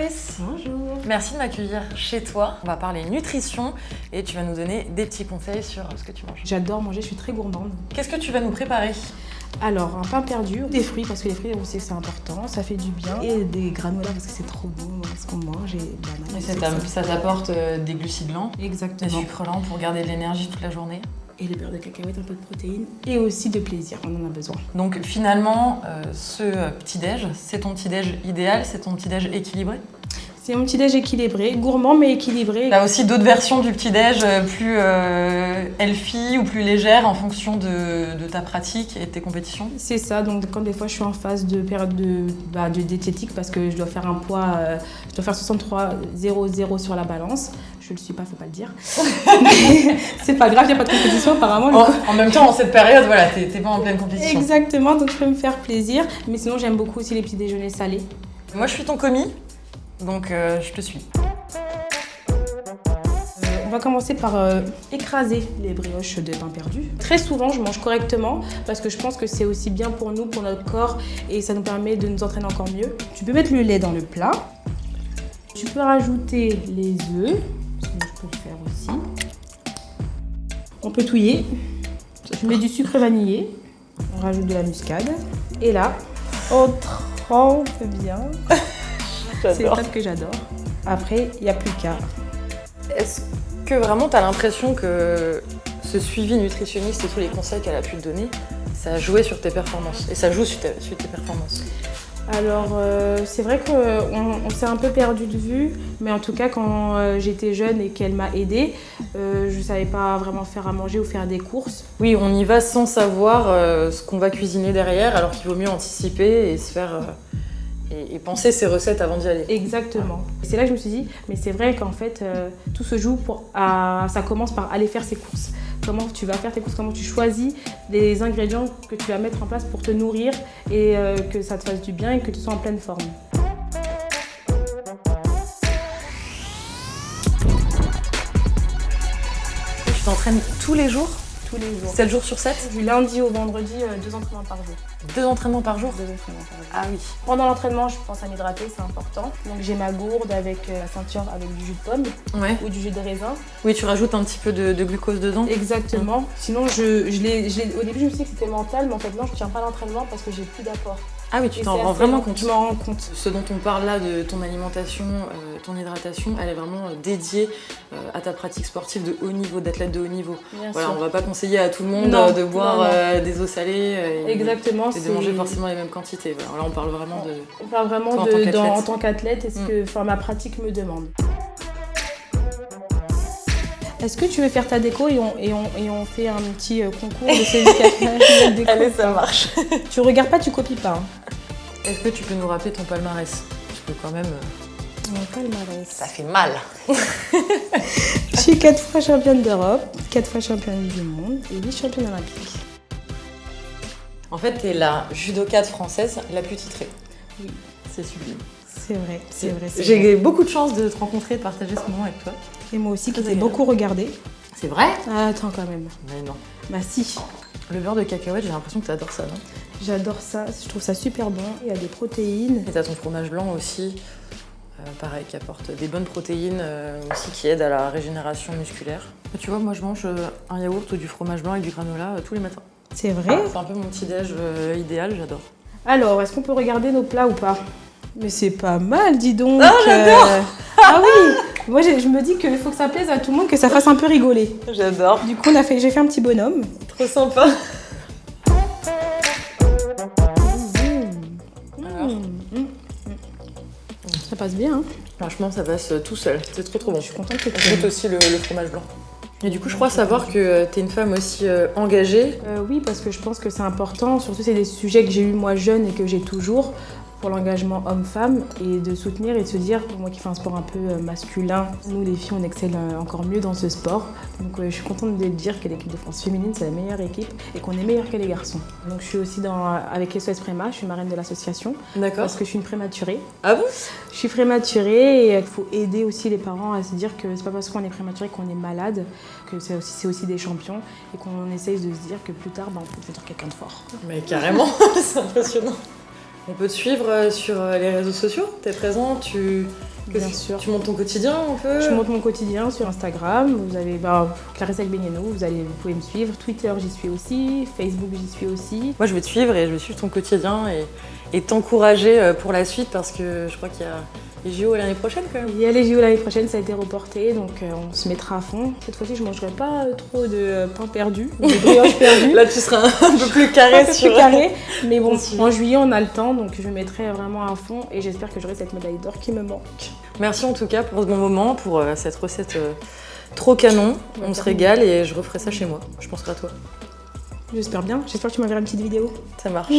Clarisse. Bonjour. Merci de m'accueillir chez toi. On va parler nutrition et tu vas nous donner des petits conseils sur ce que tu manges. J'adore manger, je suis très gourmande. Qu'est-ce que tu vas nous préparer? Alors, un pain perdu, des fruits parce que les fruits, on sait que c'est important, ça fait du bien. Et des granolas parce que c'est trop bon ce qu'on mange. Et banane. Ça t'apporte des glucides lents, Exactement. des sucres lents pour garder de l'énergie toute la journée. Et le beurre de cacahuète, un peu de protéines. Et aussi de plaisir, on en a besoin. Donc finalement, ce petit-déj, c'est ton petit-déj idéal, c'est ton petit-déj équilibré? C'est mon petit-déj équilibré, gourmand mais équilibré. T'as aussi d'autres versions du petit-déj plus healthy ou plus légères en fonction de ta pratique et de tes compétitions? C'est ça, donc quand des fois je suis en phase de période de diététique parce que je dois faire un poids, je dois faire 63,00 sur la balance. Je le suis pas, faut pas le dire. C'est pas grave, il n'y a pas de compétition apparemment. En même temps, en cette période, voilà, t'es pas en pleine compétition. Exactement, donc je peux me faire plaisir. Mais sinon, j'aime beaucoup aussi les petits déjeuners salés. Moi, je suis ton commis, donc je te suis. On va commencer par écraser les brioches de pain perdu. Très souvent, je mange correctement parce que je pense que c'est aussi bien pour nous, pour notre corps, et ça nous permet de nous entraîner encore mieux. Tu peux mettre le lait dans le plat. Tu peux rajouter les œufs. Je peux le faire aussi. On peut touiller. Je mets du sucre vanillé. On rajoute de la muscade. Et là, on trempe bien. C'est l'étape que j'adore. Après, il n'y a plus qu'à. Est-ce que vraiment tu as l'impression que ce suivi nutritionniste et tous les conseils qu'elle a pu te donner, ça a joué sur tes performances? Et ça joue sur tes performances? Alors, c'est vrai qu'on s'est un peu perdu de vue, mais en tout cas, quand j'étais jeune et qu'elle m'a aidée, je ne savais pas vraiment faire à manger ou faire des courses. Oui, on y va sans savoir ce qu'on va cuisiner derrière, alors qu'il vaut mieux anticiper et se faire et penser ses recettes avant d'y aller. Exactement. C'est là que je me suis dit, mais c'est vrai qu'en fait, tout se joue ça commence par aller faire ses courses. Comment tu vas faire tes courses, comment tu choisis les ingrédients que tu vas mettre en place pour te nourrir et que ça te fasse du bien et que tu sois en pleine forme. Tu t'entraînes tous les jours? Tous les jours. 7 jours sur 7? Du lundi au vendredi, 2 entraînements par jour. 2 entraînements par jour? 2 entraînements par jour. Ah oui. Pendant l'entraînement, je pense à m'hydrater, c'est important. Donc j'ai ma gourde avec la ceinture avec du jus de pomme ou du jus de raisin. Oui, tu rajoutes un petit peu de glucose dedans? Exactement. Sinon, au début, je me suis dit que c'était mental, mais en fait, non, je ne tiens pas l'entraînement parce que j'ai plus d'apport. Ah oui, tu t'en rends vraiment compte? Je m'en rends compte. Ce dont on parle là, de ton alimentation, ton hydratation, elle est vraiment dédiée à ta pratique sportive de haut niveau, d'athlète de haut niveau. Voilà, on va pas conseiller à tout le monde de boire des eaux salées et de manger forcément les mêmes quantités. Voilà, là, on parle vraiment en tant qu'athlète et ce que ma pratique me demande. Est-ce que tu veux faire ta déco et on fait un petit concours de celui qui a fait la déco? Allez, ça marche. Tu regardes pas, tu copies pas. Est-ce que tu peux nous rappeler ton palmarès? Parce que quand même... Mon palmarès. Ça fait mal. Je suis 4 fois championne d'Europe, 4 fois championne du monde et 8 championne olympique. En fait, t'es la judokate française la plus titrée. Oui. C'est sublime. C'est vrai, c'est vrai. J'ai beaucoup de chance de te rencontrer et de partager ce moment avec toi. Et moi aussi, qui t'ai beaucoup regardé. C'est vrai? Ah, attends quand même. Mais non. Bah si. Le beurre de cacahuète, j'ai l'impression que t'adores ça, non? J'adore ça, je trouve ça super bon. Il y a des protéines. Et t'as ton fromage blanc aussi, pareil, qui apporte des bonnes protéines aussi, qui aident à la régénération musculaire. Et tu vois, moi je mange un yaourt ou du fromage blanc et du granola tous les matins. C'est vrai? C'est un peu mon petit-déj idéal, j'adore. Alors, est-ce qu'on peut regarder nos plats ou pas? Mais c'est pas mal, dis donc. Ah, j'adore. Ah oui. Moi, je me dis qu'il faut que ça plaise à tout le monde, que ça fasse un peu rigoler. J'adore. Du coup, j'ai fait un petit bonhomme. Trop sympa. Ça passe bien, hein? Franchement, ça passe tout seul. C'est trop bon. Je suis contente que tu goûtes aussi le fromage blanc. Et du coup, je crois savoir que t'es une femme aussi engagée. Oui, parce que je pense que c'est important. Surtout, c'est des sujets que j'ai eu moi jeune et que j'ai toujours. Pour l'engagement homme-femme et de soutenir et de se dire, pour moi qui fais un sport un peu masculin, nous les filles on excelle encore mieux dans ce sport. Donc je suis contente de le dire que l'équipe de France féminine c'est la meilleure équipe et qu'on est meilleur que les garçons. Donc je suis aussi avec SOS Préma, je suis marraine de l'association. D'accord. Parce que je suis une prématurée. Ah bon? Je suis prématurée et il faut aider aussi les parents à se dire que c'est pas parce qu'on est prématuré qu'on est malade, que c'est aussi des champions et qu'on essaye de se dire que plus tard on peut devenir quelqu'un de fort. Mais carrément, c'est impressionnant. On peut te suivre sur les réseaux sociaux, t'es présent, tu Bien sûr. Tu montes ton quotidien un peu? Je monte mon quotidien sur Instagram. Vous avez Clarisse avec Beignenou, vous pouvez me suivre. Twitter, j'y suis aussi. Facebook, j'y suis aussi. Moi, je vais te suivre et je vais suivre ton quotidien et t'encourager pour la suite parce que je crois qu'il y a les JO l'année prochaine quand même. Il y a les JO l'année prochaine, ça a été reporté, donc on se mettra à fond. Cette fois-ci, je ne mangerai pas trop de pain perdu, de brioche perdue. Là, tu seras un peu plus carré mais bon, en juillet, on a le temps, donc je me mettrai vraiment à fond et j'espère que j'aurai cette médaille d'or qui me manque. Merci en tout cas pour ce bon moment, pour cette recette trop canon. On se régale et je referai ça chez moi. Je penserai à toi. J'espère bien. J'espère que tu m'enverras une petite vidéo. Ça marche.